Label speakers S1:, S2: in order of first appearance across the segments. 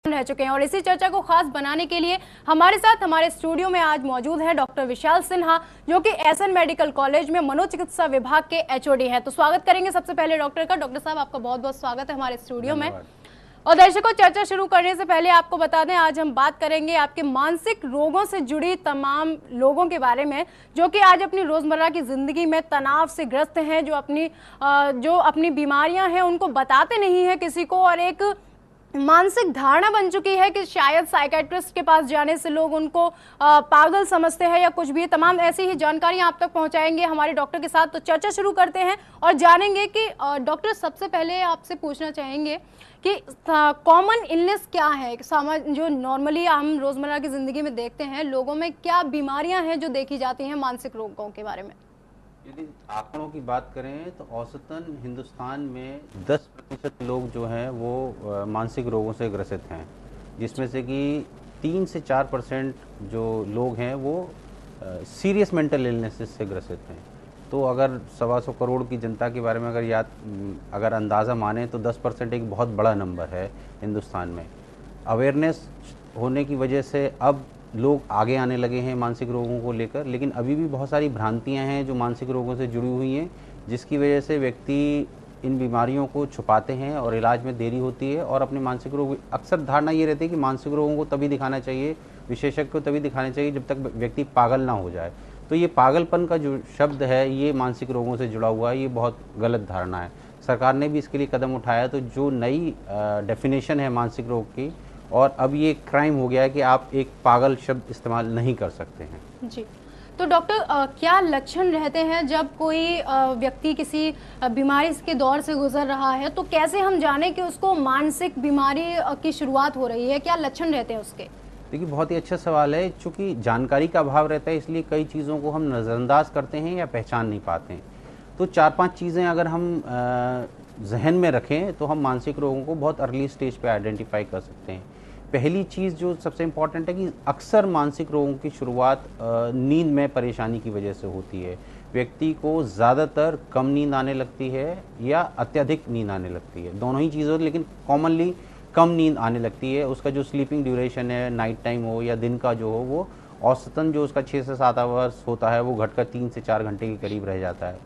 S1: रह चुके हैं और इसी चर्चा को खास बनाने के लिए हमारे साथ हमारे स्टूडियो में आज मौजूद है डॉक्टर विशाल सिन्हा, जो कि एसएन मेडिकल कॉलेज में मनोचिकित्सा विभाग के एचओडी हैं। तो स्वागत करेंगे सबसे पहले डॉक्टर का। डॉक्टर साहब, आपका बहुत बहुत स्वागत है हमारे स्टूडियो में। और दर्शकों, चर्चा शुरू करने से पहले आपको बता दें, आज हम बात करेंगे आपके मानसिक रोगों से जुड़ी तमाम लोगों के बारे में, जो कि आज अपनी रोजमर्रा की जिंदगी में तनाव से ग्रस्त हैं, जो अपनी बीमारियां हैं उनको बताते नहीं है किसी को, और एक मानसिक धारणा बन चुकी है कि शायद साइकेट्रिस्ट के पास जाने से लोग उनको पागल समझते हैं या कुछ भी। तमाम ऐसी ही जानकारियां आप तक पहुंचाएंगे हमारे डॉक्टर के साथ। तो चर्चा शुरू करते हैं और जानेंगे कि डॉक्टर, सबसे पहले आपसे पूछना चाहेंगे कि कॉमन इलनेस क्या है, जो नॉर्मली हम रोजमर्रा की जिंदगी में देखते हैं, लोगों में क्या बीमारियां हैं जो देखी जाती हैं मानसिक रोगों के बारे में?
S2: यदि आंकड़ों की बात करें तो औसतन हिंदुस्तान में 10% लोग जो हैं वो मानसिक रोगों से ग्रसित हैं, जिसमें से कि 3 से 4% जो लोग हैं वो सीरियस मेंटल इलनेसेस से ग्रसित हैं। तो अगर 125 करोड़ की जनता के बारे में अगर अंदाज़ा माने तो 10% एक बहुत बड़ा नंबर है हिंदुस्तान में। अवेयरनेस होने की वजह से अब लोग आगे आने लगे हैं मानसिक रोगों को लेकर, लेकिन अभी भी बहुत सारी भ्रांतियां हैं जो मानसिक रोगों से जुड़ी हुई हैं, जिसकी वजह से व्यक्ति इन बीमारियों को छुपाते हैं और इलाज में देरी होती है। और अपने मानसिक रोग, अक्सर धारणा ये रहती है कि मानसिक रोगों को तभी दिखाना चाहिए, विशेषज्ञ को तभी दिखाना चाहिए जब तक व्यक्ति पागल ना हो जाए। तो ये पागलपन का जो शब्द है ये मानसिक रोगों से जुड़ा हुआ है, ये बहुत गलत धारणा है। सरकार ने भी इसके लिए कदम उठाया, तो जो नई डेफिनेशन है मानसिक रोग की, और अब ये क्राइम हो गया है कि आप एक पागल शब्द इस्तेमाल नहीं कर सकते हैं।
S1: जी, तो डॉक्टर, क्या लक्षण रहते हैं जब कोई व्यक्ति किसी बीमारी के दौर से गुजर रहा है, तो कैसे हम जाने कि उसको मानसिक बीमारी की शुरुआत हो रही है? क्या लक्षण रहते हैं उसके?
S2: देखिए, बहुत ही अच्छा सवाल है। चूँकि जानकारी का अभाव रहता है, इसलिए कई चीज़ों को हम नज़रअंदाज करते हैं या पहचान नहीं पाते हैं। तो 4-5 चीज़ें अगर हम जहन में रखें तो हम मानसिक रोगों को बहुत अर्ली स्टेज पे आइडेंटिफाई कर सकते हैं। पहली चीज़ जो सबसे इम्पॉर्टेंट है कि अक्सर मानसिक रोगों की शुरुआत नींद में परेशानी की वजह से होती है। व्यक्ति को ज़्यादातर कम नींद आने लगती है या अत्यधिक नींद आने लगती है, दोनों ही चीज़ों, लेकिन कॉमनली कम नींद आने लगती है। उसका जो स्लीपिंग ड्यूरेशन है, नाइट टाइम हो या दिन का जो हो, वो औसतन जो उसका 6 से 7 आवर्स होता है वो घटकर 3 से 4 घंटे के करीब रह जाता है।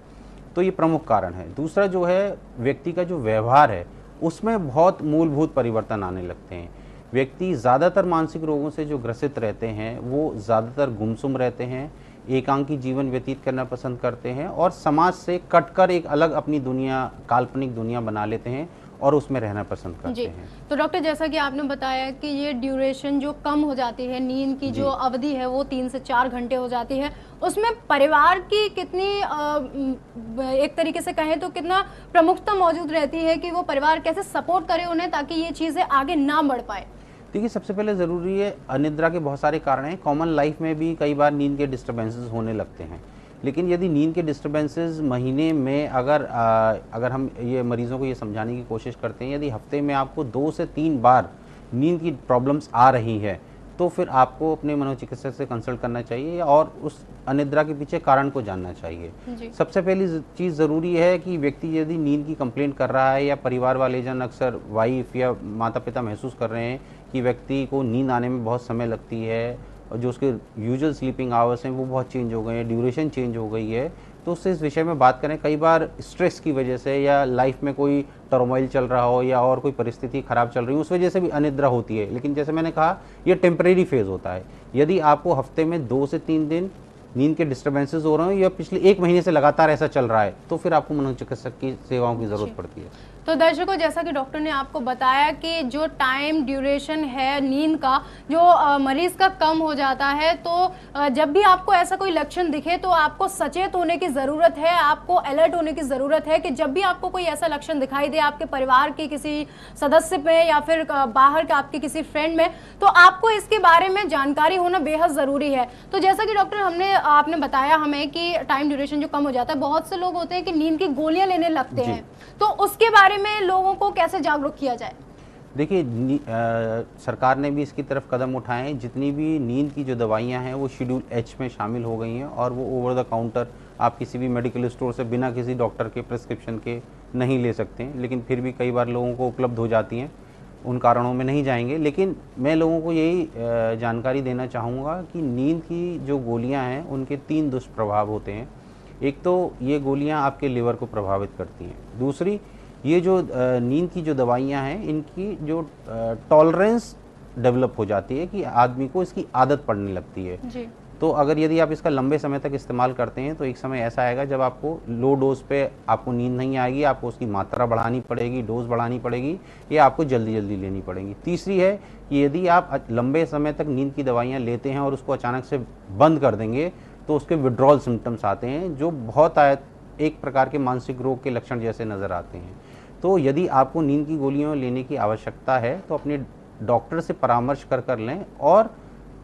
S2: तो ये प्रमुख कारण है। दूसरा जो है, व्यक्ति का जो व्यवहार है उसमें बहुत मूलभूत परिवर्तन आने लगते हैं। व्यक्ति ज़्यादातर मानसिक रोगों से जो ग्रसित रहते हैं वो ज़्यादातर गुमसुम रहते हैं, एकांकी जीवन व्यतीत करना पसंद करते हैं और समाज से कटकर एक अलग अपनी दुनिया, काल्पनिक दुनिया बना लेते हैं और उसमें रहना पसंद करते हैं।
S1: तो डॉक्टर, जैसा कि आपने बताया कि ये ड्यूरेशन जो कम हो जाती है, नींद की जो अवधि है वो 3 से 4 घंटे हो जाती है, उसमें परिवार की कितनी एक तरीके से कहें तो कितना प्रमुखता मौजूद रहती है कि वो परिवार कैसे सपोर्ट करे उन्हें ताकि ये चीज़ें आगे ना बढ़ पाए?
S2: देखिए, सबसे पहले ज़रूरी है, अनिद्रा के बहुत सारे कारण हैं। कॉमन लाइफ में भी कई बार नींद के डिस्टर्बेंसेस होने लगते हैं, लेकिन यदि नींद के डिस्टर्बेंसेस महीने में अगर हम ये मरीज़ों को ये समझाने की कोशिश करते हैं, यदि हफ्ते में आपको 2 से 3 बार नींद की प्रॉब्लम्स आ रही है तो फिर आपको अपने मनोचिकित्सक से कंसल्ट करना चाहिए और उस अनिद्रा के पीछे कारण को जानना चाहिए। सबसे पहली चीज़ ज़रूरी है कि व्यक्ति यदि नींद की कंप्लेंट कर रहा है या परिवार वाले जन, अक्सर वाइफ या माता पिता महसूस कर रहे हैं कि व्यक्ति को नींद आने में बहुत समय लगती है और जो उसके यूजुअल स्लीपिंग आवर्स हैं वो बहुत चेंज हो गए हैं, ड्यूरेशन चेंज हो गई है, तो उससे इस विषय में बात करें। कई बार स्ट्रेस की वजह से या लाइफ में कोई टर्मोइल चल रहा हो या और कोई परिस्थिति खराब चल रही हो, उस वजह से भी अनिद्रा होती है, लेकिन जैसे मैंने कहा ये टेम्परेरी फेज़ होता है। यदि आपको हफ्ते में 2 से 3 दिन नींद के डिस्टर्बेंसेस हो रहे हो या पिछले 1 महीने से लगातार ऐसा चल रहा है, तो फिर आपको मनोचिकित्सक की सेवाओं की ज़रूरत पड़ती है।
S1: तो दर्शकों, जैसा कि डॉक्टर ने आपको बताया कि जो टाइम ड्यूरेशन है नींद का, जो मरीज का कम हो जाता है, तो जब भी आपको ऐसा कोई लक्षण दिखे तो आपको सचेत होने की ज़रूरत है, आपको अलर्ट होने की ज़रूरत है कि जब भी आपको कोई ऐसा लक्षण दिखाई दे आपके परिवार के किसी सदस्य में या फिर बाहर के आपके किसी फ्रेंड में, तो आपको इसके बारे में जानकारी होना बेहद ज़रूरी है। तो जैसा कि डॉक्टर आपने बताया हमें कि टाइम ड्यूरेशन जो कम हो जाता है, बहुत से लोग होते हैं कि नींद की गोलियाँ लेने लगते हैं, तो उसके बारे में लोगों को कैसे जागरूक किया जाए?
S2: देखिए, सरकार ने भी इसकी तरफ कदम उठाए हैं। जितनी भी नींद की जो दवाइयाँ हैं वो शेड्यूल एच में शामिल हो गई हैं और वो ओवर द काउंटर आप किसी भी मेडिकल स्टोर से बिना किसी डॉक्टर के प्रिस्क्रिप्शन के नहीं ले सकते हैं, लेकिन फिर भी कई बार लोगों को उपलब्ध हो जाती हैं। उन कारणों में नहीं जाएंगे, लेकिन मैं लोगों को यही जानकारी देना चाहूँगा कि नींद की जो गोलियां हैं उनके 3 दुष्प्रभाव होते हैं। एक तो ये गोलियां आपके लिवर को प्रभावित करती हैं, दूसरी ये जो नींद की जो दवाइयां हैं इनकी जो टॉलरेंस डेवलप हो जाती है कि आदमी को इसकी आदत पड़ने लगती है
S1: जी।
S2: तो अगर यदि आप इसका लंबे समय तक इस्तेमाल करते हैं तो एक समय ऐसा आएगा जब आपको लो डोज पे आपको नींद नहीं आएगी, आपको उसकी मात्रा बढ़ानी पड़ेगी, डोज बढ़ानी पड़ेगी, या आपको जल्दी जल्दी लेनी पड़ेगी। तीसरी है कि यदि आप लंबे समय तक नींद की दवाइयाँ लेते हैं और उसको अचानक से बंद कर देंगे तो उसके विड्रॉल सिम्टम्स आते हैं जो बहुत एक प्रकार के मानसिक रोग के लक्षण जैसे नज़र आते हैं। तो यदि आपको नींद की गोलियाँ लेने की आवश्यकता है तो अपने डॉक्टर से परामर्श कर लें, और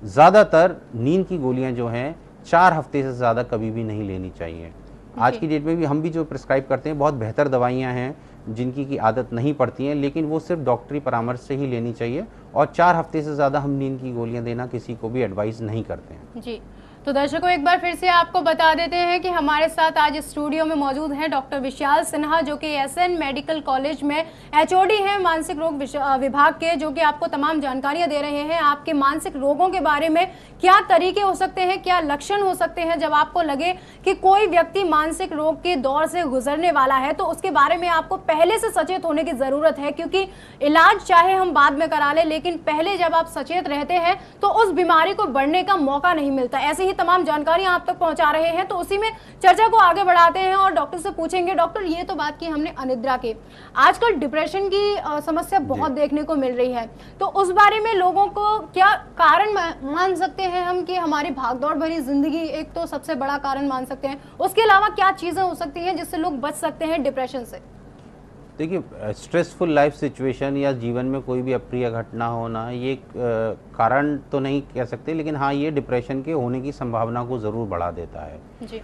S2: ज़्यादातर नींद की गोलियां जो हैं 4 हफ्ते से ज़्यादा कभी भी नहीं लेनी चाहिए। आज की डेट में भी हम भी जो प्रिस्क्राइब करते हैं बहुत बेहतर दवाइयां हैं जिनकी की आदत नहीं पड़ती हैं, लेकिन वो सिर्फ डॉक्टरी परामर्श से ही लेनी चाहिए, और 4 हफ्ते से ज़्यादा हम नींद की गोलियां देना किसी को भी एडवाइस नहीं करते हैं।
S1: जी, तो दर्शकों एक बार फिर से आपको बता देते हैं कि हमारे साथ आज स्टूडियो में मौजूद हैं डॉक्टर विशाल सिन्हा, जो कि एसएन मेडिकल कॉलेज में एचओडी हैं मानसिक रोग विभाग के, जो कि आपको तमाम जानकारियां दे रहे हैं आपके मानसिक रोगों के बारे में, क्या तरीके हो सकते हैं, क्या लक्षण हो सकते हैं जब आपको लगे कि कोई व्यक्ति मानसिक रोग के दौर से गुजरने वाला है, तो उसके बारे में आपको पहले से सचेत होने की जरूरत है, क्योंकि इलाज चाहे हम बाद में करा लें, लेकिन पहले जब आप सचेत रहते हैं तो उस बीमारी को बढ़ने का मौका नहीं मिलता। ऐसे ही तमाम जानकारियां आप तक पहुंचा रहे हैं, तो उसी में चर्चा को आगे बढ़ाते हैं और डॉक्टर से पूछेंगे। डॉक्टर, ये तो बात की हमने अनिद्रा की, आजकल डिप्रेशन की समस्या बहुत देखने को मिल रही है, तो उस बारे में लोगों को क्या कारण मान सकते हैं हम कि हमारी भागदौड़ भरी जिंदगी एक तो सबसे बड़ा कारण मान सकते हैं, उसके अलावा क्या चीजें हो सकती हैं जिससे लोग बच सकते हैं डिप्रेशन से?
S2: देखिए, स्ट्रेसफुल लाइफ सिचुएशन या जीवन में कोई भी अप्रिय घटना होना ये कारण तो नहीं कह सकते, लेकिन हाँ, ये डिप्रेशन के होने की संभावना को ज़रूर बढ़ा देता है।
S1: जी।